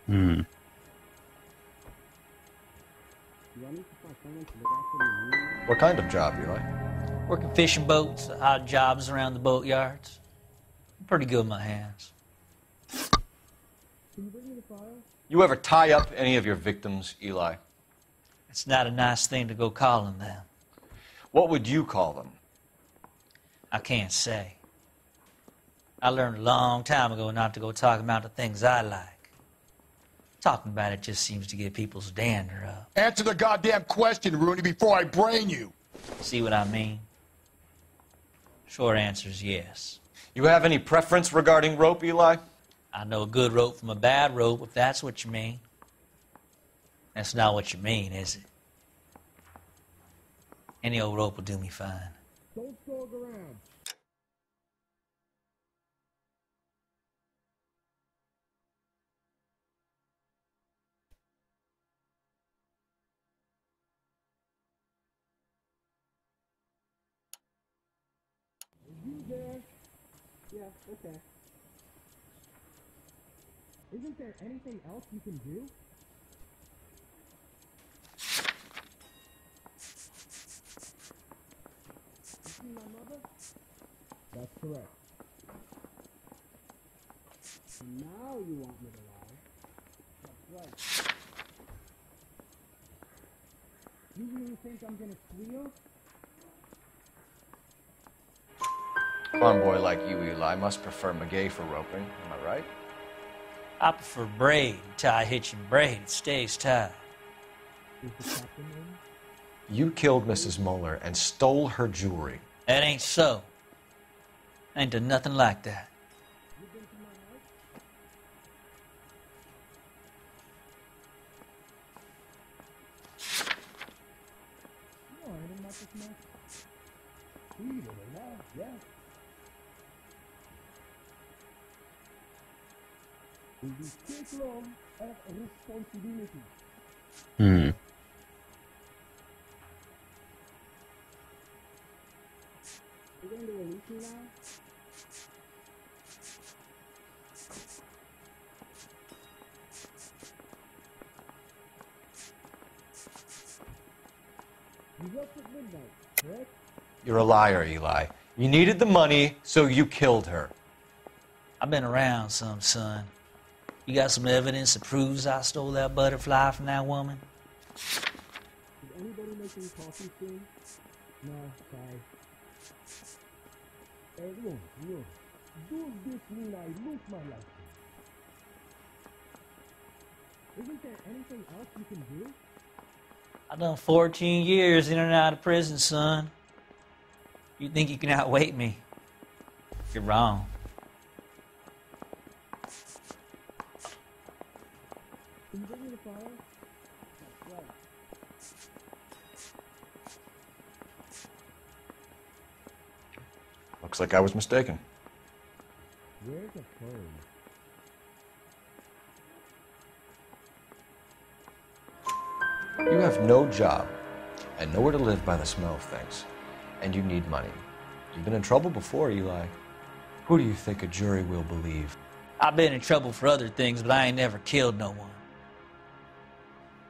Hmm. What kind of job, Eli? Working fishing boats, odd jobs around the boatyards. I'm pretty good with my hands. Can you bring me the file? You ever tie up any of your victims, Eli? It's not a nice thing to go calling them. What would you call them? I can't say. I learned a long time ago not to go talking about the things I like. Talking about it just seems to get people's dander up. Answer the goddamn question, Rooney, before I brain you. See what I mean? Short answer is yes. You have any preference regarding rope, Eli? I know a good rope from a bad rope, if that's what you mean. That's not what you mean, is it? Any old rope will do me fine. Don't sulk around. Are you there? Yeah, okay. Isn't there anything else you can do? You see my mother? That's correct. Now you want me to lie. That's right. You really think I'm gonna squeal? Farm boy like you, Eli, must prefer McGay for roping. Am I right? I prefer braid. Tie hitching braid. It stays tied. Is the captain in? You killed Mrs. Moeller and stole her jewelry. That ain't so. I ain't done nothing like that. You been to my house? No, I didn't like this mess. Sí, de verdad, yeah. In the ciclo of responsibility. Hmm. You going to release me now? You left at midnight, correct? You're a liar, Eli. You needed the money, so you killed her. I've been around some, son. You got some evidence that proves I stole that butterfly from that woman? Is anybody making coffee soon? No, sorry. Look. Does this mean I lose my life? Isn't there anything else you can do? I've done 14 years in and out of prison, son. You think you can outweight me? You're wrong. Can you bring me the file? Right. Looks like I was mistaken. Where's the phone? You have no job and nowhere to live by the smell of things, and you need money. You've been in trouble before, Eli. Who do you think a jury will believe? I've been in trouble for other things, but I ain't never killed no one.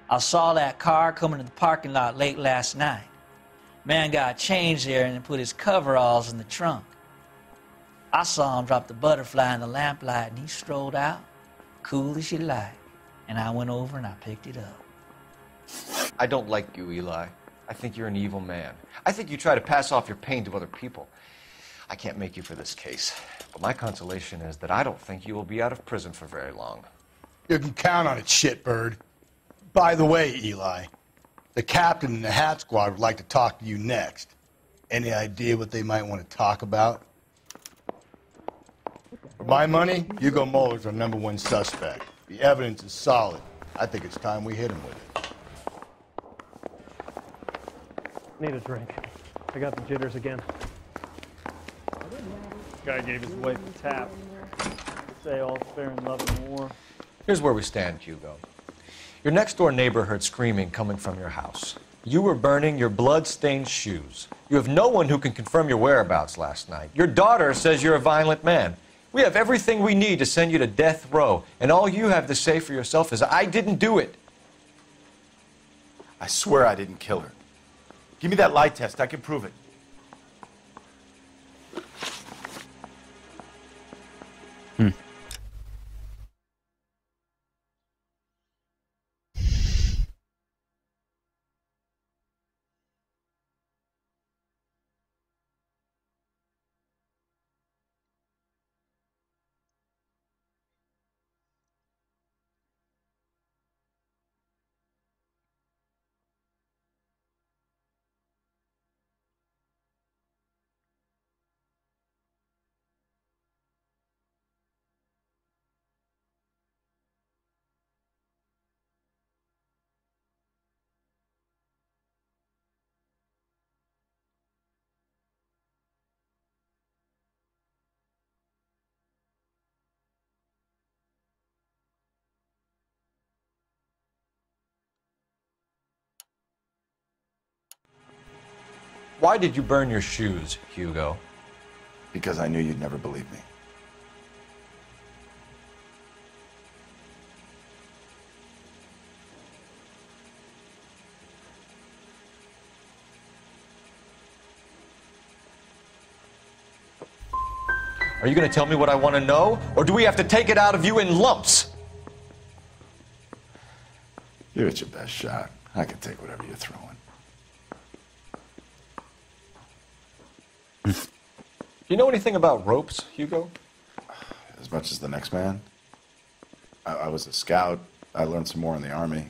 I saw that car coming to the parking lot late last night. Man got changed there and then put his coveralls in the trunk. I saw him drop the butterfly in the lamplight and he strolled out, cool as you like. And I went over and I picked it up. I don't like you, Eli. I think you're an evil man. I think you try to pass off your pain to other people. I can't make you for this case, but my consolation is that I don't think you will be out of prison for very long. You can count on it, shitbird. By the way, Eli, the captain and the Hat Squad would like to talk to you next. Any idea what they might want to talk about? For my money, Hugo Muller's our #1 suspect. The evidence is solid. I think it's time we hit him with it. Need a drink. I got the jitters again. Guy gave his wife a tap. Say all's fair in love and war. Here's where we stand, Hugo. Your next-door neighbor heard screaming coming from your house. You were burning your blood-stained shoes. You have no one who can confirm your whereabouts last night. Your daughter says you're a violent man. We have everything we need to send you to death row, and all you have to say for yourself is, I didn't do it. I swear I didn't kill her. Give me that lie test. I can prove it. Why did you burn your shoes, Hugo? Because I knew you'd never believe me. Are you going to tell me what I want to know, or do we have to take it out of you in lumps? Give it your best shot. I can take whatever you're throwing. Do you know anything about ropes, Hugo? As much as the next man. I was a scout. I learned some more in the Army.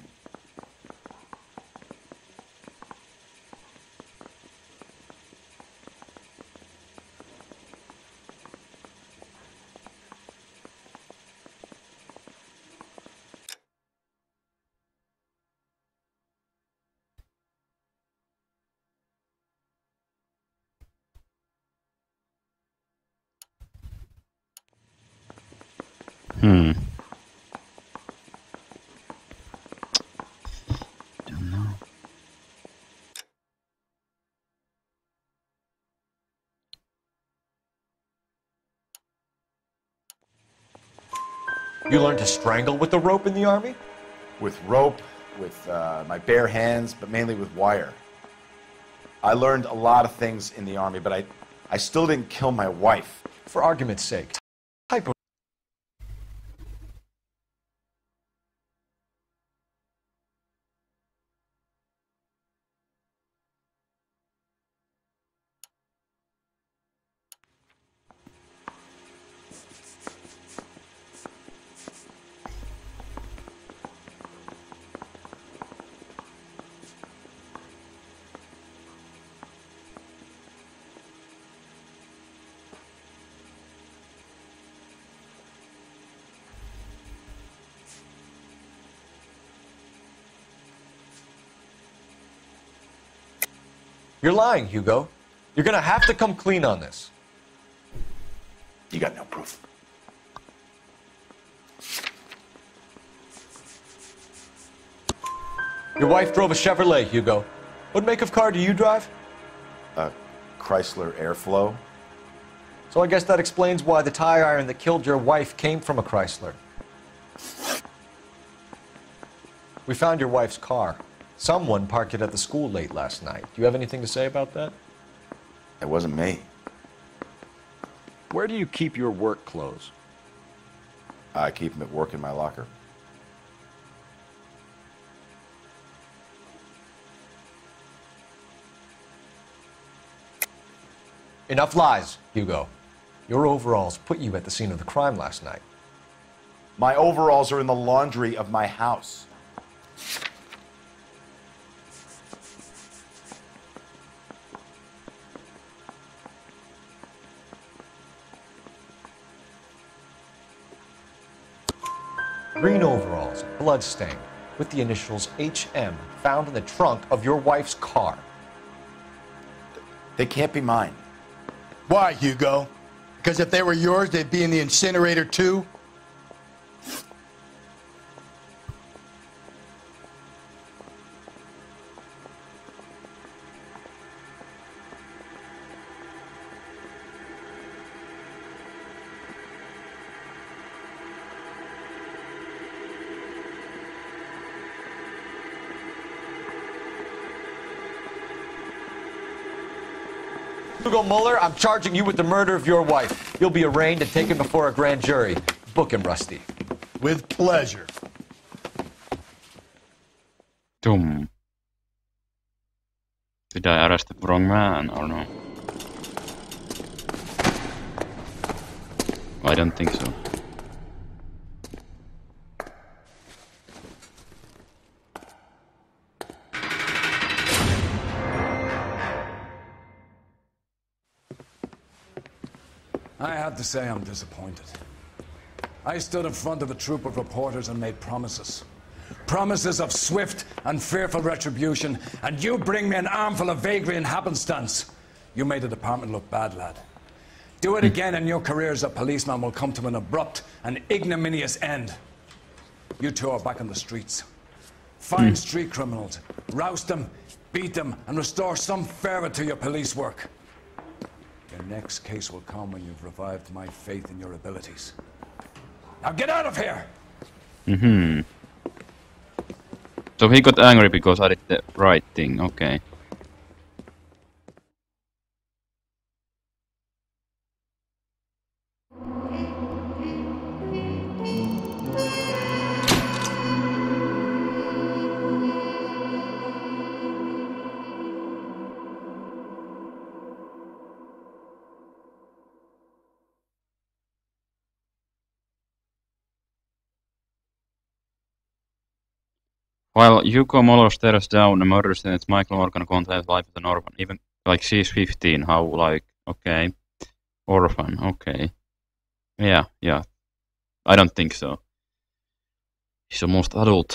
Don't know. You learned to strangle with the rope in the Army? With rope, with my bare hands, but mainly with wire. I learned a lot of things in the Army, but I still didn't kill my wife. For argument's sake, type of... You're lying, Hugo. You're gonna have to come clean on this. You got no proof. Your wife drove a Chevrolet, Hugo. What make of car do you drive? A Chrysler Airflow. So I guess that explains why the tire iron that killed your wife came from a Chrysler. We found your wife's car. Someone parked it at the school late last night. Do you have anything to say about that? It wasn't me. Where do you keep your work clothes? I keep them at work in my locker. Enough lies, Hugo. Your overalls put you at the scene of the crime last night. My overalls are in the laundry of my house. Green overalls, bloodstained, with the initials HM found in the trunk of your wife's car. They can't be mine. Why, Hugo? Because if they were yours, they'd be in the incinerator too? Hugo Mueller, I'm charging you with the murder of your wife. You'll be arraigned and taken before a grand jury. Book him, Rusty. With pleasure. Did I arrest the wrong man or no? I don't think so. I have to say I'm disappointed. I stood in front of a troop of reporters and made promises. Promises of swift and fearful retribution, and you bring me an armful of vagary and happenstance. You made the department look bad, lad. Do it again and your career as a policeman will come to an abrupt and ignominious end. You two are back on the streets. Find street criminals, roust them, beat them, and restore some fervor to your police work. Your next case will come when you've revived my faith in your abilities. Now get out of here! So he got angry because I did the right thing, okay. While Hugo Mueller stares down a murder scene, Michael Morgan contains life as an orphan. Even like she's 15, how like okay. Orphan, okay. Yeah. I don't think so. He's almost adult.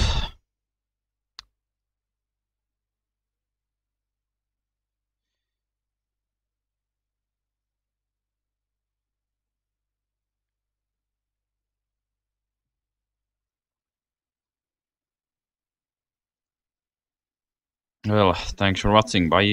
Well, thanks for watching, bye!